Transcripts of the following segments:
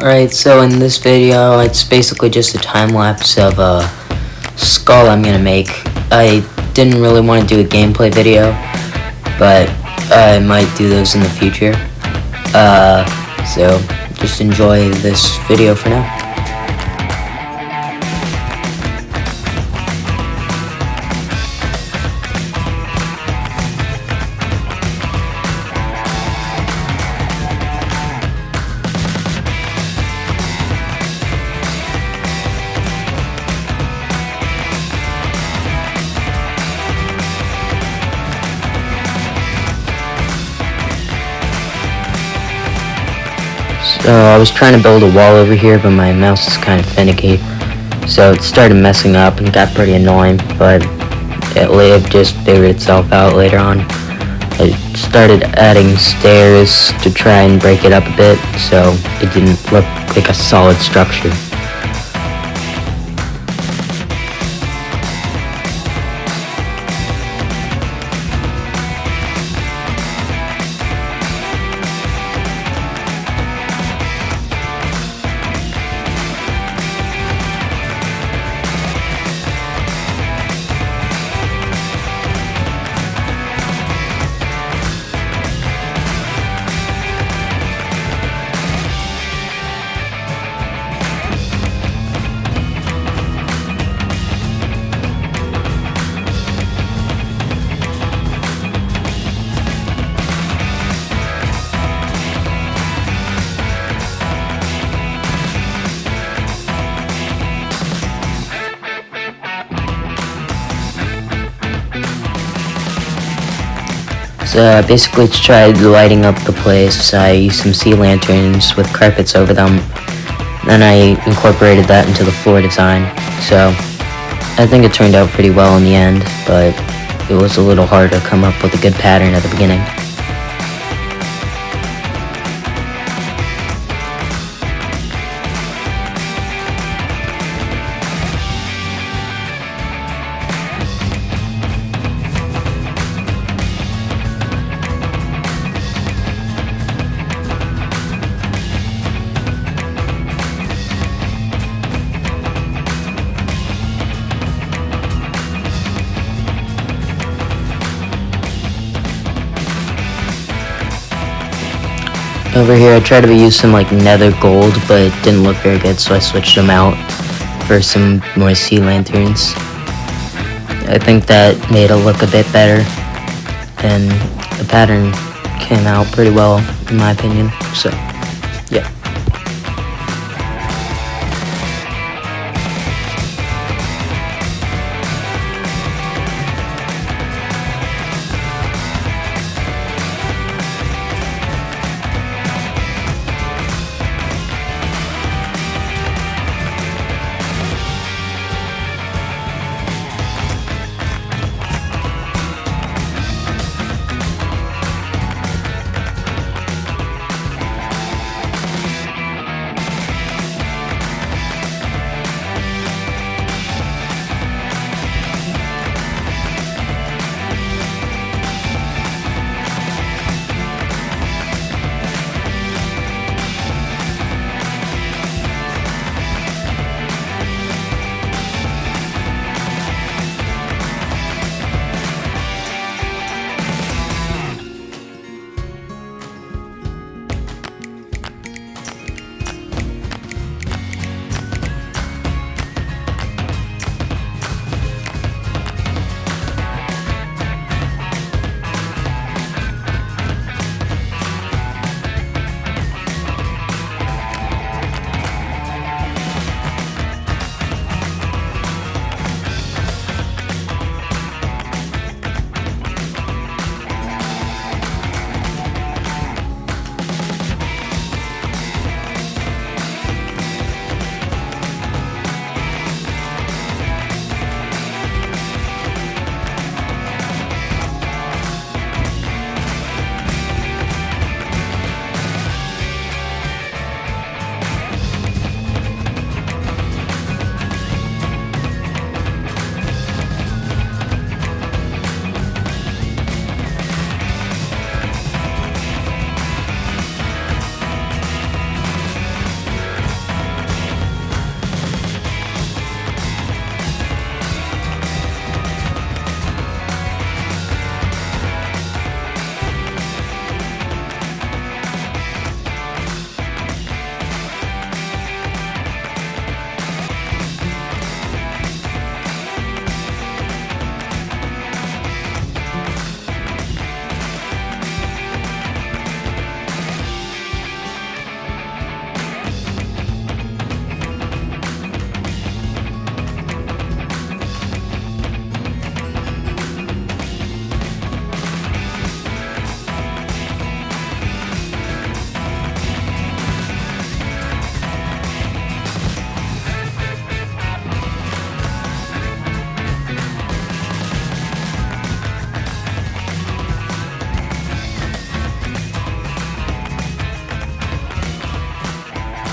Alright, so in this video, it's basically just a time lapse of a skull I'm gonna make. I didn't really want to do a gameplay video, but I might do those in the future. So just enjoy this video for now. So I was trying to build a wall over here, but my mouse is kind of finicky, so it started messing up and got pretty annoying, but it just figured itself out later on. I started adding stairs to try and break it up a bit, so it didn't look like a solid structure. So basically to try lighting up the place, I used some sea lanterns with carpets over them. Then I incorporated that into the floor design. So I think it turned out pretty well in the end, but it was a little hard to come up with a good pattern at the beginning. Over here I tried to use some nether gold, but it didn't look very good, so I switched them out for some more sea lanterns. I think that made it look a bit better, and the pattern came out pretty well in my opinion, so yeah.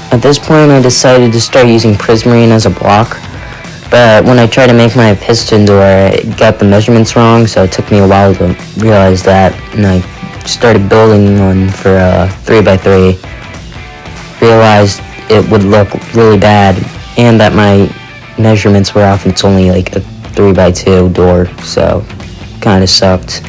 At this point, I decided to start using Prismarine as a block, but when I tried to make my piston door, I got the measurements wrong, so it took me a while to realize that, and I started building one for a 3x3. Realized it would look really bad, and that my measurements were off, and it's only like a 3x2 door, so kinda sucked.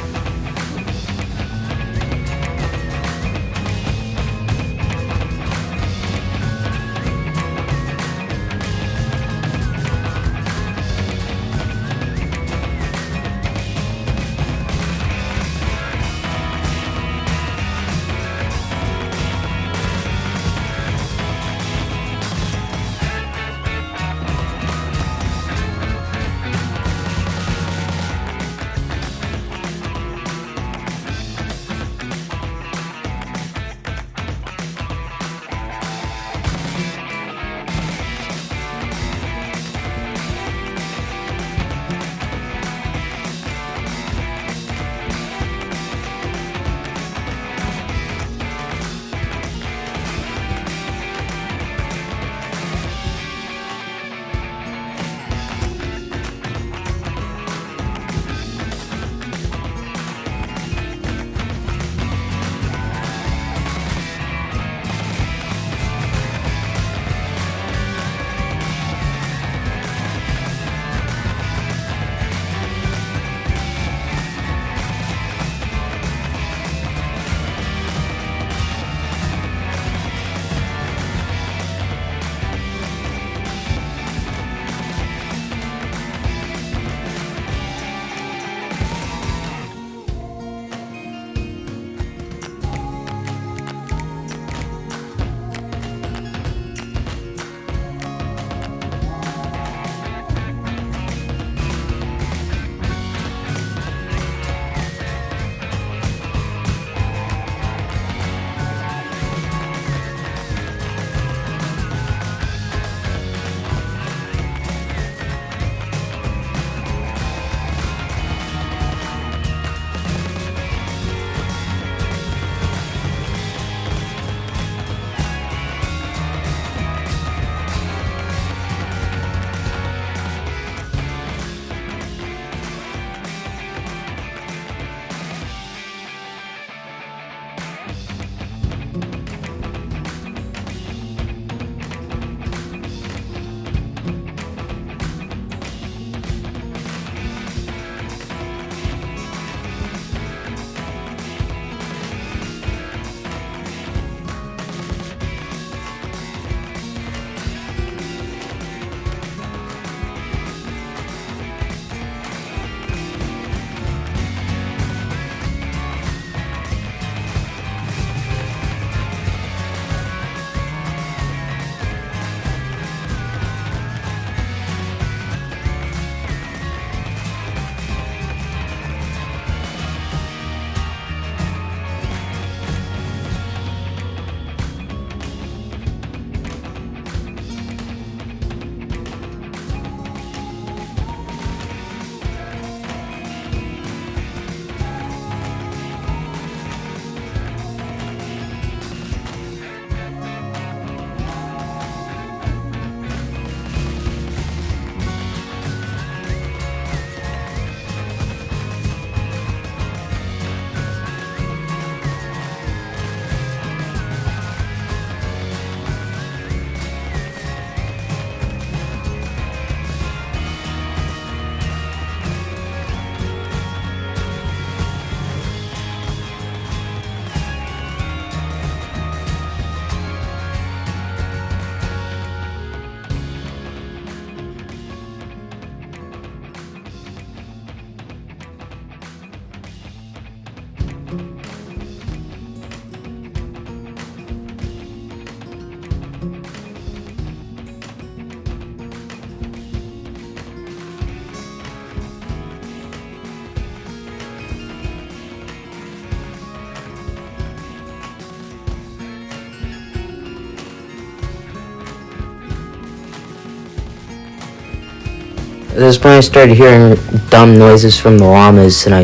At this point, I started hearing dumb noises from the llamas, and I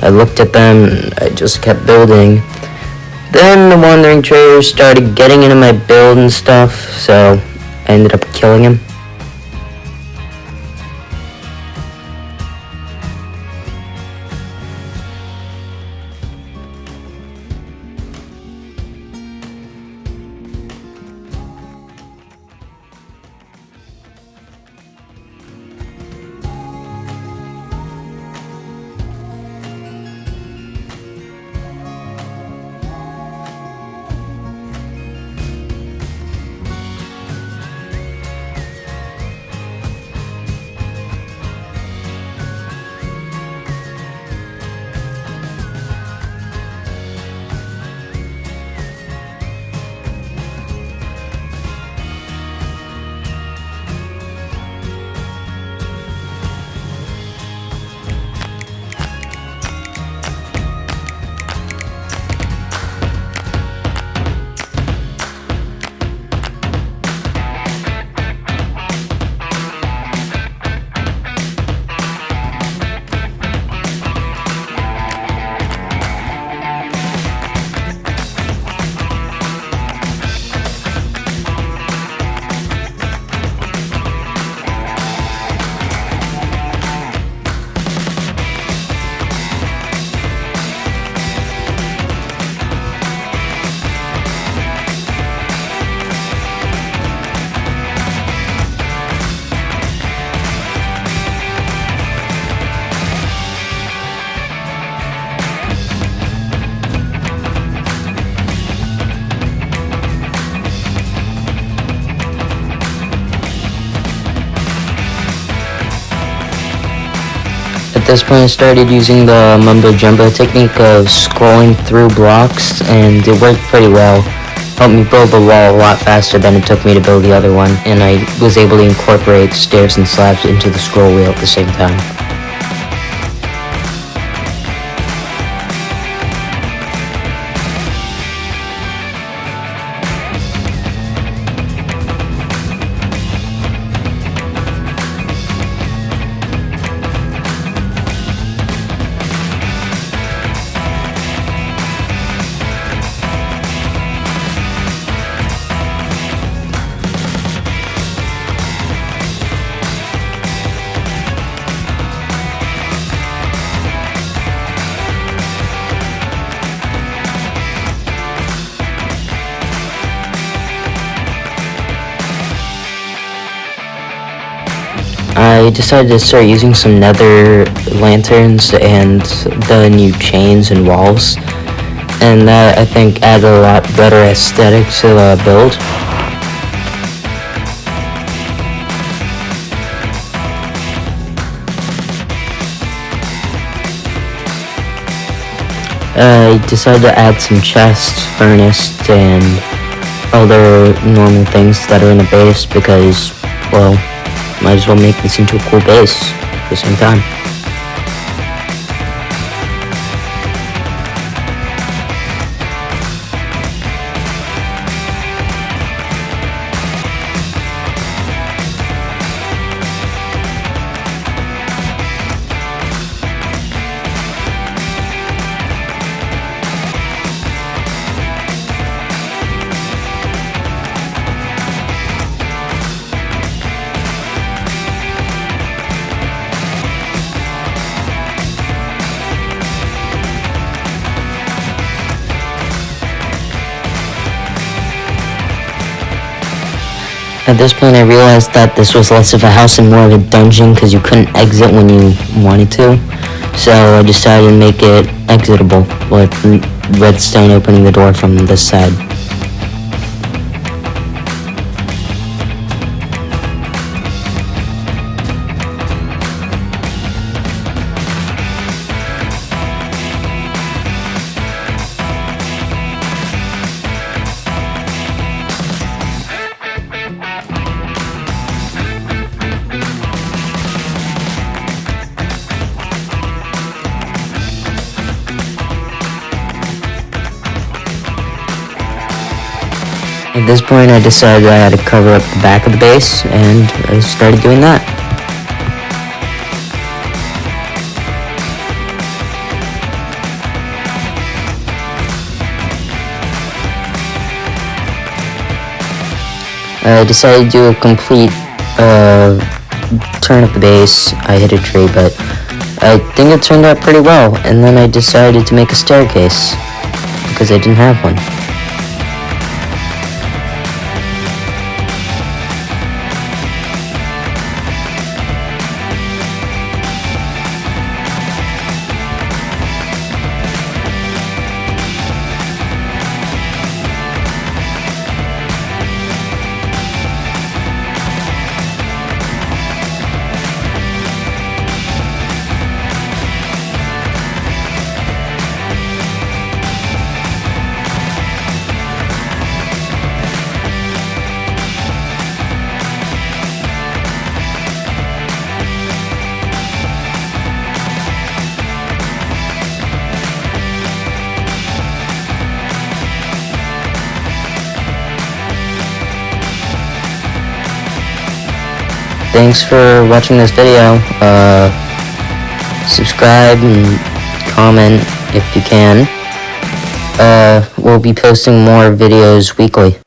looked at them, and I just kept building. Then the wandering trader started getting into my build and stuff, so I ended up killing him. At this point I started using the mumbo jumbo technique of scrolling through blocks, and it worked pretty well. Helped me build the wall a lot faster than it took me to build the other one, and I was able to incorporate stairs and slabs into the scroll wheel at the same time. I decided to start using some nether lanterns and the new chains and walls, and that I think added a lot better aesthetic to the build. I decided to add some chests, furnace, and other normal things that are in the base because, well, might as well make this into a cool base at the same time. At this point I realized that this was less of a house and more of a dungeon because you couldn't exit when you wanted to. So I decided to make it exitable with redstone opening the door from this side. At this point I decided I had to cover up the back of the base, and I started doing that. I decided to do a complete turn of the base. I hit a tree, but I think it turned out pretty well. And then I decided to make a staircase because I didn't have one. Thanks for watching this video. Subscribe and comment if you can. We'll be posting more videos weekly.